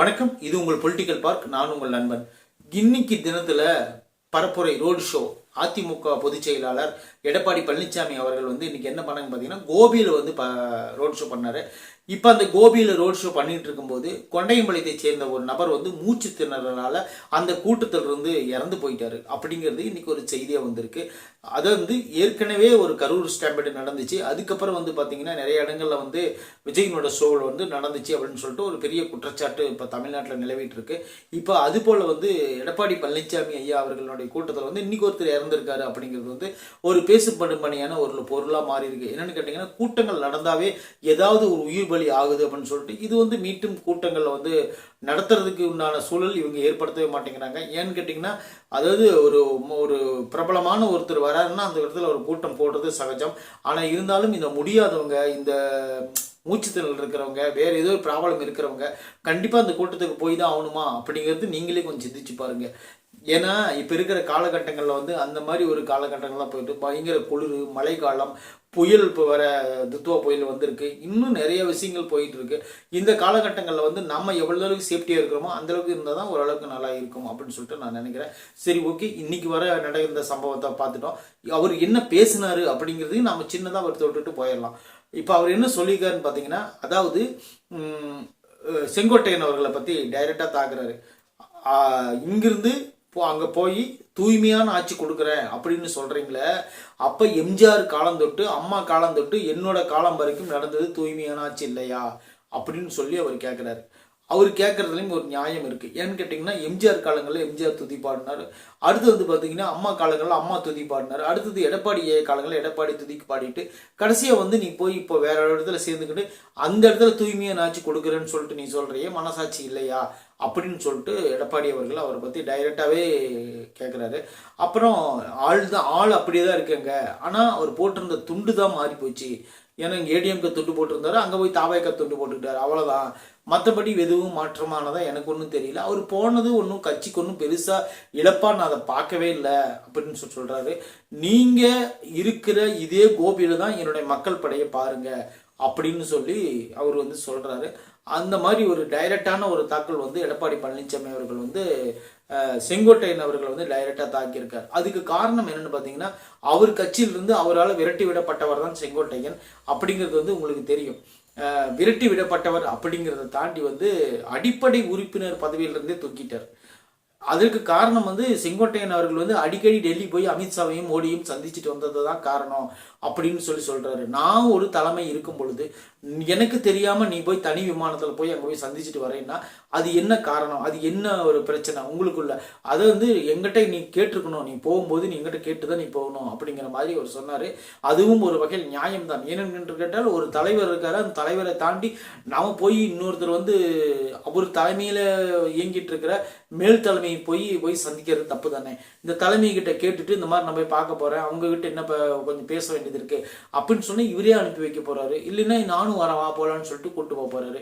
வணக்கம். இது உங்கள் பொலிட்டிக்கல் பார்க். நான் உங்கள் நண்பன். இன்னைக்கு தினத்துல பரப்புரை ரோடு ஷோ அதிமுக பொதுச் செயலாளர் எடப்பாடி பழனிசாமி அவர்கள் இன்னைக்கு என்ன பண்ணாங்க பார்த்தீங்கன்னா, கோபியில் ரோட் ஷோ பண்ணாரு. இப்போ அந்த கோபியில் ரோட் ஷோ பண்ணிட்டு இருக்கும்போது கொண்டையம்பாளையத்தை சேர்ந்த ஒரு நபர் மூச்சு திணறனால அந்த கூட்டத்திலிருந்து இறந்து போயிட்டாரு அப்படிங்கிறது இன்னைக்கு ஒரு செய்தியாக வந்திருக்கு. அதை ஏற்கனவே ஒரு கரூர் ஸ்டாம்பேடு நடந்துச்சு. அதுக்கப்புறம் பார்த்தீங்கன்னா நிறைய இடங்கள்ல விஜயினோட ஷோவில் நடந்துச்சு அப்படின்னு சொல்லிட்டு ஒரு பெரிய குற்றச்சாட்டு இப்போ தமிழ்நாட்டில் நிலவிட்டு இருக்கு. இப்போ அது போல எடப்பாடி பழனிசாமி ஐயா அவர்களுடைய கூட்டத்தில் இன்னைக்கு ஒருத்தர் இறந்திருக்காரு அப்படிங்கிறது ஒரு பேசுபடும்படியான ஒரு பொருளாக மாறி இருக்கு. என்னன்னு கேட்டீங்கன்னா, கூட்டங்கள் நடந்தாவே ஏதாவது ஒரு உயிர் பலி ஆகுது அப்படின்னு சொல்லிட்டு இது மீட்டும் கூட்டங்கள்ல நடத்துறதுக்கு உண்டான சூழல் இவங்க ஏற்படுத்தவே மாட்டேங்கிறாங்க. ஏன்னு கேட்டீங்கன்னா, அதாவது ஒரு ஒரு பிரபலமான ஒருத்தர் வராருன்னா அந்த இடத்துல ஒரு கூட்டம் போடுறது சகஜம். ஆனா இருந்தாலும் இந்த முடியாதவங்க, இந்த மூச்சுத்திணறல் இருக்கிறவங்க, வேற ஏதோ ஒரு ப்ராப்ளம் இருக்கிறவங்க கண்டிப்பா அந்த கூட்டத்துக்கு போய் தான் ஆகணுமா அப்படிங்கிறது நீங்களே கொஞ்சம் சிந்திச்சு பாருங்க. ஏன்னா இப்போ இருக்கிற காலகட்டங்களில் அந்த மாதிரி ஒரு காலகட்டங்கள்லாம் போயிட்டு பயங்கர குளிர், மழை காலம், புயல் இப்போ வர துத்துவா புயல் வந்திருக்கு. இன்னும் நிறைய விஷயங்கள் போயிட்டு இருக்கு. இந்த காலகட்டங்களில் நம்ம எவ்வளோ அளவுக்கு சேஃப்டியாக இருக்கிறோமோ அந்த அளவுக்கு இருந்தால் தான் ஓரளவுக்கு நல்லா இருக்கும் அப்படின்னு சொல்லிட்டு நான் நினைக்கிறேன். சரி, ஓகே, இன்னைக்கு வர நடந்த சம்பவத்தை பார்த்துட்டோம். அவர் என்ன பேசினாரு அப்படிங்கிறதையும் நம்ம சின்னதாக அவர் தொட்டுட்டு போயிடலாம். இப்போ அவர் என்ன சொல்லியிருக்காருன்னு பார்த்தீங்கன்னா, அதாவது செங்கோட்டையன் அவர்களை பற்றி டைரெக்டாக தாக்குறாரு. இங்கிருந்து அங்கே போய் தூய்மையான ஆட்சி கொடுக்குறேன் அப்படின்னு சொல்கிறீங்களே, அப்போ எம்ஜிஆர் காலம் தொட்டு அம்மா காலம் தொட்டு என்னோட காலம் வரைக்கும் நடந்தது தூய்மையான ஆட்சி இல்லையா அப்படின்னு சொல்லி அவர் கேட்குறாரு. அவர் கேட்குறதுலையும் ஒரு நியாயம் இருக்குது. ஏன்னு கேட்டிங்கன்னா, எம்ஜிஆர் காலங்களில் எம்ஜிஆர் துதி பாடினார். அடுத்து பார்த்தீங்கன்னா அம்மா காலங்களில் அம்மா துதி பாடினார். அடுத்தது எடப்பாடி காலங்களில் எடப்பாடி துதிக்கு பாடிட்டு கடைசியாக நீ போய் இப்போ வேற இடத்துல சேர்ந்துக்கிட்டு அந்த இடத்துல தூய்மையான ஆட்சி கொடுக்குறேன்னு சொல்லிட்டு நீ சொல்கிறியே, மனசாட்சி இல்லையா அப்படின்னு சொல்லிட்டு எடப்பாடி அவர்கள் அவரை பற்றி டைரெக்டாகவே கேட்குறாரு. அப்புறம் ஆள் அப்படியே தான் இருக்குங்க, ஆனால் அவர் போட்டிருந்த துண்டு தான் மாறி போச்சு. ஏன்னா இங்கே ஏடிஎம்க்கு துண்டு போட்டிருந்தாரு, அங்கே போய் தாவாய்க்கா துண்டு போட்டுக்கிட்டாரு, அவ்வளோதான். மற்றபடி எதுவும் மாற்றமானதா எனக்கு ஒன்றும் தெரியல. அவர் போனது ஒன்றும் கட்சிக்கு ஒன்றும் பெருசாக இழப்பா நான் அதை பார்க்கவே இல்லை அப்படின்னு சொல்கிறாரு. நீங்கள் இருக்கிற இதே கோபியில் தான் என்னுடைய மக்கள் படையை பாருங்க அப்படின்னு சொல்லி அவர் சொல்கிறாரு. அந்த மாதிரி ஒரு டைரக்டான ஒரு தாக்கல் எடப்பாடி பழனிசாமி அவர்கள் செங்கோட்டையன் அவர்கள் டைரக்டாக தாக்கியிருக்கார். அதுக்கு காரணம் என்னன்னு பார்த்தீங்கன்னா, அவர் கட்சியிலிருந்து அவரால் விரட்டி விடப்பட்டவர் தான் செங்கோட்டையன் அப்படிங்கிறது உங்களுக்கு தெரியும். விரட்டி விடப்பட்டவர் அப்படிங்கிறத தாண்டி அடிப்படை உறுப்பினர் பதவியிலிருந்தே தூக்கிட்டார். அதற்கு காரணம் செங்கோட்டையன் அவர்கள் அடிக்கடி டெல்லி போய் அமித்ஷாவையும் மோடியும் சந்திச்சுட்டு வந்தது தான் காரணம் அப்படின்னு சொல்றாரு. நான் ஒரு தலைமை இருக்கும் பொழுது எனக்கு தெரியாம நீ போய் தனி விமானத்தில் போய் அங்கே போய் சந்திச்சுட்டு வரேன்னா அது என்ன காரணம், அது என்ன ஒரு பிரச்சனை உங்களுக்குள்ள, அதை எங்கிட்ட நீ கேட்டிருக்கணும், நீ போகும்போது நீ எங்கிட்ட கேட்டுதான் நீ போகணும் அப்படிங்கிற மாதிரி அவர் சொன்னாரு. அதுவும் ஒரு வகையில் நியாயம்தான். ஏனென்று கேட்டால் ஒரு தலைவர் இருக்காரு, அந்த தலைவரை தாண்டி நாம போய் இன்னொருத்தர் அவர் தலைமையில இயங்கிட்டு இருக்கிற மேல் தலைமையை போய் சந்திக்கிறது தப்பு தானே. இந்த தலைமை கிட்ட கேட்டுட்டு இந்த மாதிரி நான் போய் பார்க்க போறேன், அவங்க கிட்ட என்ன கொஞ்சம் பேச வேண்டியது இருக்கு அப்படின்னு சொன்னா இவரே அனுப்பி வைக்க போறாரு. இல்லைன்னா நானும் வரேன் வா போலான்னு சொல்லிட்டு கூட்டு போறாரு.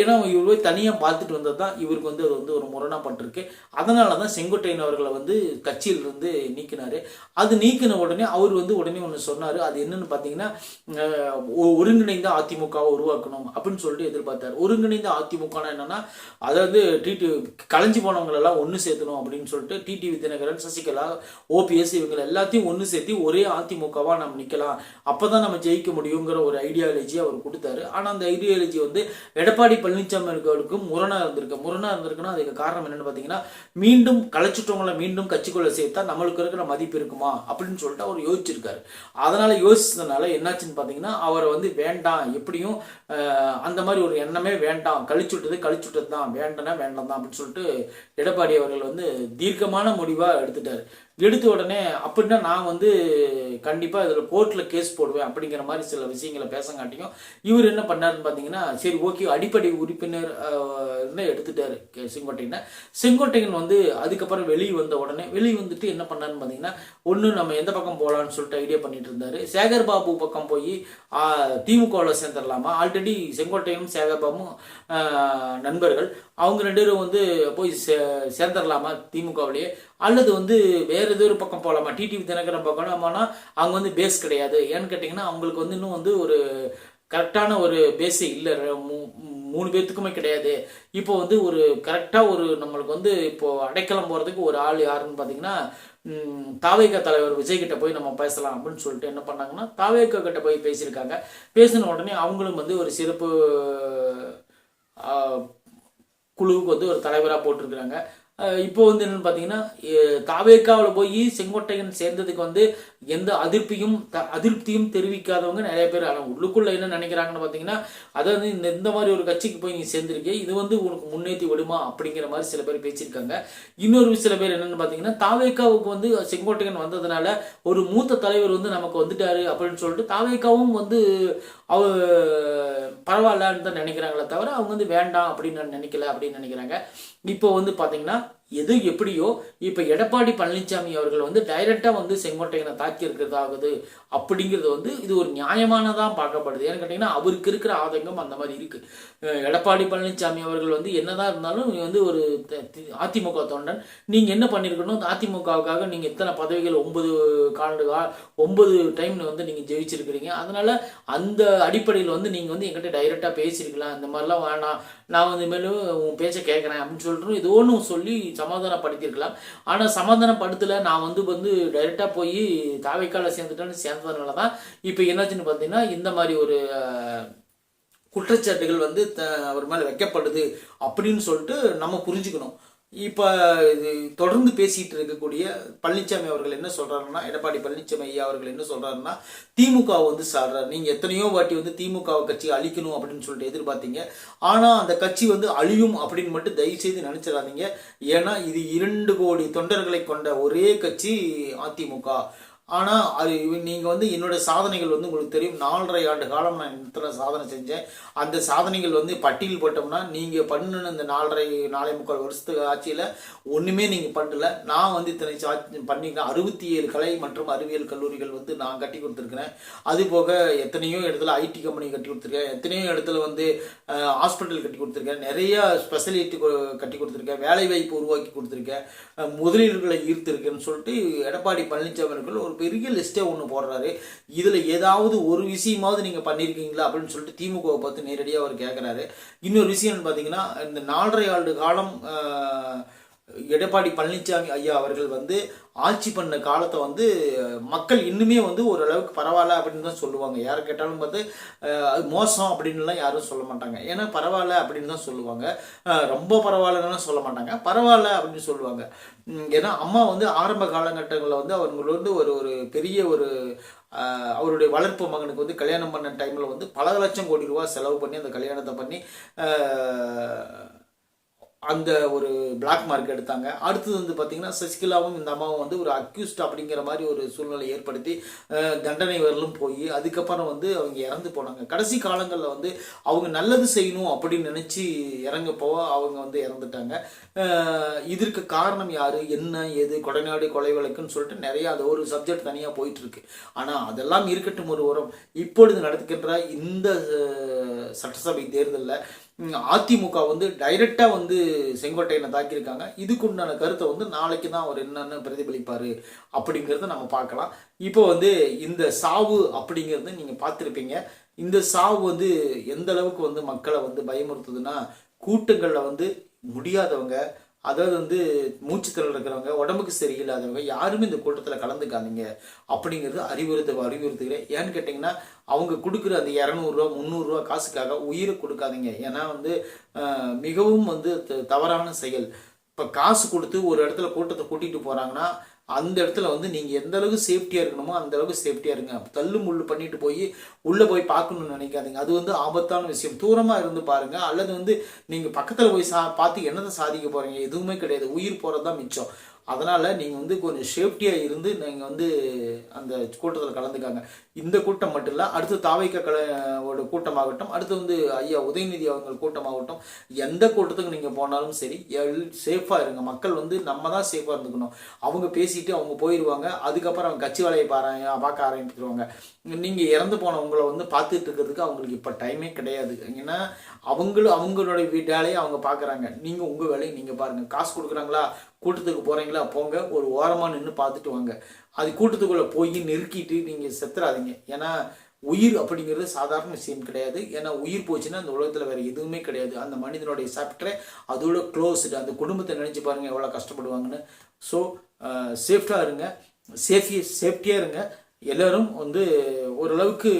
ஏன்னா இவர் போய் தனியா பார்த்துட்டு வந்ததுதான் இவருக்கு அது ஒரு முரணாப்பட்டிருக்கு. அதனாலதான் செங்கோட்டையன் அவர்களை கட்சியிலிருந்து நீக்கினாரு. அது நீக்கின உடனே அவர் உடனே ஒன்று சொன்னாரு. அது என்னன்னு பாத்தீங்கன்னா, ஒருங்கிணைந்த அதிமுகவை உருவாக்கணும் அப்படின்னு சொல்லிட்டு எதிர்பார்த்தாரு. ஒருங்கிணைந்த அதிமுக என்னன்னா, அதாவது கலைஞ்சு போனவங்க எல்லாம் ஒன்று சேர்த்தணும் அப்படின்னு சொல்லிட்டு டிடிவி தினகரன், சசிகலா, ஓபிஎஸ் இவங்க எல்லாத்தையும் ஒன்று சேர்த்து ஒரே அதிமுகவா நம்ம நிக்கலாம், அப்பதான் நம்ம ஜெயிக்க முடியுங்கிற ஒரு ஐடியாலஜி அவர் கொடுத்தாரு. ஆனா அந்த ஐடியாலஜி எடப்பாடி பழனிசாமி அவர்களுக்கு முரணா இருந்திருக்குன்னா அதுக்கு காரணம் என்னன்னு பாத்தீங்கன்னா, மீண்டும் கலைச்சிட்டவங்களை மீண்டும் கட்சிக்குள்ள சேர்த்தா நம்மளுக்கு இருக்கிற மதிப்பு இருக்குமா அப்படின்னு சொல்லிட்டு அவர் யோசிச்சிருக்காரு. அதனால யோசிச்சதுனால என்னாச்சுன்னு பாத்தீங்கன்னா, அவரை வேண்டாம், எப்படியும் அந்த மாதிரி ஒரு எண்ணமே வேண்டாம், கழிச்சுட்டது தான், வேண்டாம் தான் அப்படின்னு சொல்லிட்டு எடப்பாடி அவர்கள் தீர்க்கமான முடிவா எடுத்துட்டாரு. எடுத்த உடனே அப்படின்னா நான் கண்டிப்பா இதுல கோர்ட்ல கேஸ் போடுவேன் அப்படிங்கிற மாதிரி சில விஷயங்களை பேசங்காட்டியும் இவர் என்ன பண்ணாருன்னு பாத்தீங்கன்னா, சரி ஓகே அடிப்படை உறுப்பினர் எடுத்துட்டாரு செங்கோட்டையன் அதுக்கப்புறம் வெளியே வந்த உடனே வந்துட்டு என்ன பண்ணாருன்னு பாத்தீங்கன்னா, ஒண்ணு நம்ம எந்த பக்கம் போகலான்னு சொல்லிட்டு ஐடியா பண்ணிட்டு இருந்தாரு. சேகர் பாபு பக்கம் போய் திமுகவில் சேர்ந்துடலாமா, ஆல்ரெடி செங்கோட்டையனும் சேகர் பாபும் நண்பர்கள், அவங்க ரெண்டு பேரும் போய் சேர்ந்துடலாமா திமுகவிலேயே, அல்லது வேற ஏதோ ஒரு பக்கம் போகலாமா, டிடிவி தினகரன் பக்கம் அவங்க பேஸ் கிடையாது. ஏன்னு கேட்டீங்கன்னா அவங்களுக்கு இன்னும் ஒரு கரெக்டான ஒரு பேஸே இல்லை, 3 பேர்த்துக்குமே கிடையாது. இப்போ வந்து ஒரு கரெக்டாக ஒரு நம்மளுக்கு வந்து இப்போ அடைக்கலம் போகிறதுக்கு ஒரு ஆள் யாருன்னு பார்த்தீங்கன்னா தாவேகா தலைவர் விஜய் கிட்ட போய் நம்ம பேசலாம் அப்படின்னு சொல்லிட்டு என்ன பண்ணாங்கன்னா தாவேகா கிட்ட போய் பேசியிருக்காங்க. பேசின உடனே அவங்களும் வந்து ஒரு சிறப்பு குழுவுக்கு வந்து ஒரு தலைவராக போட்டிருக்கிறாங்க. இப்போ வந்து என்னன்னு பார்த்தீங்கன்னா தாவேக்காவில் போய் செங்கோட்டையன் சேர்ந்ததுக்கு வந்து எந்த அதிருப்தியும் தெரிவிக்காதவங்க நிறைய பேர். ஆனால் உள்ளுக்குள்ள என்ன நினைக்கிறாங்கன்னு பார்த்தீங்கன்னா, அதாவது இந்த மாதிரி ஒரு கட்சிக்கு போய் நீ சேர்ந்திருக்கே, இது வந்து உனக்கு முன்னேற்றி விடுமா அப்படிங்கிற மாதிரி சில பேர் பேசியிருக்காங்க. இன்னொரு சில பேர் என்னன்னு பார்த்தீங்கன்னா, தாவேக்காவுக்கு வந்து செங்கோட்டையன் வந்ததுனால ஒரு மூத்த தலைவர் வந்து நமக்கு வந்துட்டாரு அப்படின்னு சொல்லிட்டு தாவேக்காவும் வந்து அவ பரவாயில்லன்னு தான் நினைக்கிறாங்களே தவிர அவங்க வந்து வேண்டாம் அப்படின்னு நினைக்கல அப்படின்னு நினைக்கிறாங்க. இப்போ வந்து பார்த்தீங்கன்னா எது எப்படியோ இப்போ எடப்பாடி பழனிசாமி அவர்கள் வந்து டைரக்டா வந்து செங்கோட்டையனை தாக்கி இருக்கிறதாகுது அப்படிங்கிறது வந்து இது ஒரு நியாயமானதான் பார்க்கப்படுது. ஏன்னு கேட்டீங்கன்னா அவருக்கு இருக்கிற ஆதங்கம் அந்த மாதிரி இருக்கு. எடப்பாடி பழனிசாமி அவர்கள் வந்து என்னதான் இருந்தாலும் வந்து ஒரு அதிமுக தொண்டன். நீங்க என்ன பண்ணிருக்கணும், அதிமுகவுக்காக நீங்க எத்தனை பதவிகள் 9 டைம் வந்து நீங்க ஜெயிச்சிருக்கிறீங்க. அதனால அந்த அடிப்படையில் வந்து நீங்க வந்து என்கிட்ட டைரக்டா பேசியிருக்கலாம். இந்த மாதிரிலாம் வேணாம், நான் வந்து மேலும் உன் பேச்சை கேட்கறேன் அப்படின்னு சொல்லிட்டு ஏதோ ஒன்று சொல்லி சமாதானப்படுத்தியிருக்கலாம். ஆனால் சமாதானப்படுத்தலை. நான் வந்து டைரெக்டாக போய் தாவைக்கால சேர்ந்ததுனால தான் இப்போ என்னாச்சுன்னு பார்த்தீங்கன்னா இந்த மாதிரி ஒரு குற்றச்சாட்டுகள் வந்து அவர் மேலே வைக்கப்படுது அப்படின்னு சொல்லிட்டு நம்ம புரிஞ்சுக்கணும். இப்போ இது தொடர்ந்து பேசிட்டு இருக்கக்கூடிய பழனிசாமி அவர்கள் என்ன சொல்றாருன்னா, எடப்பாடி பழனிசாமி ஐயா அவர்கள் என்ன சொல்றாருன்னா, திமுக வந்து சாடுறாரு. நீங்க எத்தனையோ வாட்டி வந்து திமுக கட்சி அழிக்கணும் அப்படின்னு சொல்லிட்டு எதிர்பார்த்தீங்க. ஆனா அந்த கட்சி வந்து அழியும் அப்படின்னு மட்டும் தயவு செய்து நினைச்சிடாதீங்க. ஏன்னா இது 2 கோடி தொண்டர்களை கொண்ட ஒரே கட்சி அதிமுக. ஆனால் அது நீங்கள் வந்து என்னோட சாதனைகள் வந்து உங்களுக்கு தெரியும். 4.5 ஆண்டு காலம் நான் இத்தனை சாதனை செஞ்சேன். அந்த சாதனைகள் வந்து பட்டியல் போட்டோம்னா நீங்கள் பண்ணின இந்த 4.5 வருஷத்துக்கு ஆட்சியில் ஒன்றுமே நீங்கள் பண்ணல. நான் வந்து இத்தனை பண்ணிக்கிறேன். 67 கலை மற்றும் அறிவியல் கல்லூரிகள் வந்து நான் கட்டி கொடுத்துருக்கிறேன். அது போக எத்தனையோ இடத்துல ஐடி கம்பெனி கட்டி கொடுத்துருக்கேன். எத்தனையோ இடத்துல வந்து ஹாஸ்பிட்டல் கட்டி கொடுத்துருக்கேன். நிறைய ஸ்பெஷலிட்டி கட்டி கொடுத்துருக்கேன். வேலை வாய்ப்பு உருவாக்கி கொடுத்துருக்கேன். முதலீடுகளை ஈர்த்திருக்கேன்னு சொல்லிட்டு எடப்பாடி பழனிசாமி அவர்கள் ஒரு பெரிய லிஸ்டே ஒன்று போடுறாரு. இதுல ஏதாவது ஒரு விஷயமாவது நீங்க பண்ணிருக்கீங்களா அப்படின்னு சொல்லிட்டு திமுகவை பார்த்து நேரடியாக அவர் கேட்கிறாரு. இன்னொரு விஷயம் பார்த்தீங்கன்னா, இந்த 4.5 ஆண்டு காலம் எடப்பாடி பழனிசாமி ஐயா அவர்கள் வந்து ஆட்சி பண்ண காலத்தை வந்து மக்கள் இன்னுமே வந்து ஓரளவுக்கு பரவாயில்ல அப்படின்னு தான் சொல்லுவாங்க. யாரை கேட்டாலும் பார்த்து அது மோசம் அப்படின்லாம் யாரும் சொல்ல மாட்டாங்க. ஏன்னா பரவாயில்ல அப்படின்னு தான் சொல்லுவாங்க. ரொம்ப பரவாயில்லன்னு சொல்ல மாட்டாங்க, பரவாயில்ல அப்படின்னு சொல்லுவாங்க. ஏன்னா அம்மா வந்து ஆரம்ப காலகட்டங்களில் வந்து அவங்களுக்கு வந்து ஒரு பெரிய ஒரு அவருடைய வளர்ப்பு மகனுக்கு வந்து கல்யாணம் பண்ண டைமில் வந்து பல லட்சம் கோடி ரூபா செலவு பண்ணி அந்த கல்யாணத்தை பண்ணி அந்த ஒரு பிளாக் மார்க் எடுத்தாங்க. அடுத்தது வந்து பார்த்தீங்கன்னா சசிகலாவும் இந்த அம்மாவும் வந்து ஒரு அக்யூஸ்ட் அப்படிங்கிற மாதிரி ஒரு சூழ்நிலை ஏற்படுத்தி தண்டனை வரலும் போய் அதுக்கப்புறம் வந்து அவங்க இறந்து போனாங்க. கடைசி காலங்களில் வந்து அவங்க நல்லது செய்யணும் அப்படின்னு நினச்சி இறங்க போக அவங்க வந்து இறந்துட்டாங்க. இதற்கு காரணம் யாரு, என்ன ஏது, கொடைநாடு கொலை வழக்குன்னு சொல்லிட்டு நிறைய அது ஒரு சப்ஜெக்ட் தனியாக போயிட்டு இருக்கு. ஆனால் அதெல்லாம் இருக்கட்டும். ஒரு வாரம் இப்பொழுது நடத்துகின்ற இந்த சட்டசபை தேர்தலில் அதிமுக வந்து டைரக்டா வந்து செங்கோட்டையனை தாக்கியிருக்காங்க. இதுக்கு உண்டான கருத்தை வந்து நாளைக்கு தான் அவர் என்னன்னு பிரதிபலிப்பாரு அப்படிங்கிறத நம்ம பார்க்கலாம். இப்போ வந்து இந்த சாவு அப்படிங்கிறது நீங்க பார்த்துருப்பீங்க. இந்த சாவு வந்து எந்த அளவுக்கு வந்து மக்களை வந்து பயமுறுத்துதுன்னா, கூட்டங்களில் வந்து முடியாதவங்க, அதாவது வந்து மூச்சுத்திறல் இருக்கிறவங்க, உடம்புக்கு சரியில்லாதவங்க யாருமே இந்த கூட்டத்தில் கலந்துக்காதீங்க அப்படிங்கிறது அறிவுறுத்துகிறேன். ஏன்னு கேட்டிங்கன்னா, அவங்க கொடுக்குற அந்த 200 ரூபா 300 ரூபா காசுக்காக உயிரை கொடுக்காதீங்க. ஏன்னா வந்து மிகவும் வந்து தவறான செயல். இப்போ காசு கொடுத்து ஒரு இடத்துல கூட்டத்தை கூட்டிகிட்டு போகிறாங்கன்னா அந்த இடத்துல வந்து நீங்கள் எந்த அளவுக்கு சேஃப்டியாக இருக்கணுமோ அந்த அளவுக்கு சேஃப்டியாக இருங்க. தள்ளு முள்ளு பண்ணிட்டு போய் உள்ளே போய் பார்க்கணும்னு நினைக்காதீங்க. அது வந்து ஆபத்தான விஷயம். தூரமாக இருந்து பாருங்கள். அல்லது வந்து நீங்கள் பக்கத்தில் போய் பார்த்து என்னதை சாதிக்க போகிறீங்க? எதுவுமே கிடையாது. உயிர் போகிறது தான் மிச்சம். அதனால் நீங்கள் வந்து கொஞ்சம் சேஃப்டியாக இருந்து நீங்கள் வந்து அந்த கூட்டத்தில் கலந்துக்காங்க. இந்த கூட்டம் மட்டும் இல்லை, அடுத்து தாவைக்காவோட கூட்டமாகட்டும், அடுத்து வந்து ஐயா உதயநிதி அவங்க கூட்டமாகட்டும், எந்த கூட்டத்துக்கு நீங்கள் போனாலும் சரி சேஃபாக இருங்க. மக்கள் வந்து நம்ம தான் சேஃபாக இருந்துக்கணும். அவங்க பேசிட்டு அவங்க போயிடுவாங்க. அதுக்கப்புறம் அவங்க கட்சி வேலையை பார்க்க ஆரம்பிச்சிருவாங்க. நீங்கள் இறந்து போனவங்களை வந்து பார்த்துட்டு இருக்கிறதுக்கு அவங்களுக்கு இப்போ டைமே கிடையாது. ஏன்னா அவங்களோட வேலையை அவங்க பார்க்குறாங்க. நீங்கள் உங்கள் வேலையை நீங்கள் பாருங்கள். காசு கொடுக்குறாங்களா, கூட்டத்துக்கு போகிறீங்களா, போங்க, ஒரு ஓரமாக நின்று பார்த்துட்டு வாங்க. அது கூட்டத்துக்குள்ளே போய் நெருக்கிட்டு நீங்கள் செத்துறாதீங்க. ஏன்னா உயிர் அப்படிங்கிறது சாதாரண விஷயம் கிடையாது. ஏன்னா உயிர் போச்சுன்னா அந்த உலகத்தில் வேறு எதுவுமே கிடையாது. அந்த மனிதனுடைய சாப்டரை அதோட க்ளோஸ்டு. அந்த குடும்பத்தை நினச்சி பாருங்கள் எவ்வளோ கஷ்டப்படுவாங்கன்னு. ஸோ சேஃப்டாக இருங்க, சேஃப்டியாக இருங்க. எல்லோரும் வந்து ஓரளவுக்கு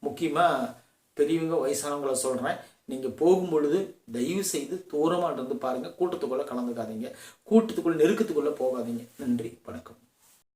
முக்கியமாக பெரியவங்க வயசானவங்களை சொல்கிறேன், நீங்கள் போகும்பொழுது தயவு செய்து தூரமாக இருந்து பாருங்கள். கூட்டத்துக்குள்ளே கலந்துக்காதீங்க, கூட்டத்துக்குள்ளே நெருக்கத்துக்குள்ளே போகாதீங்க. நன்றி, வணக்கம்.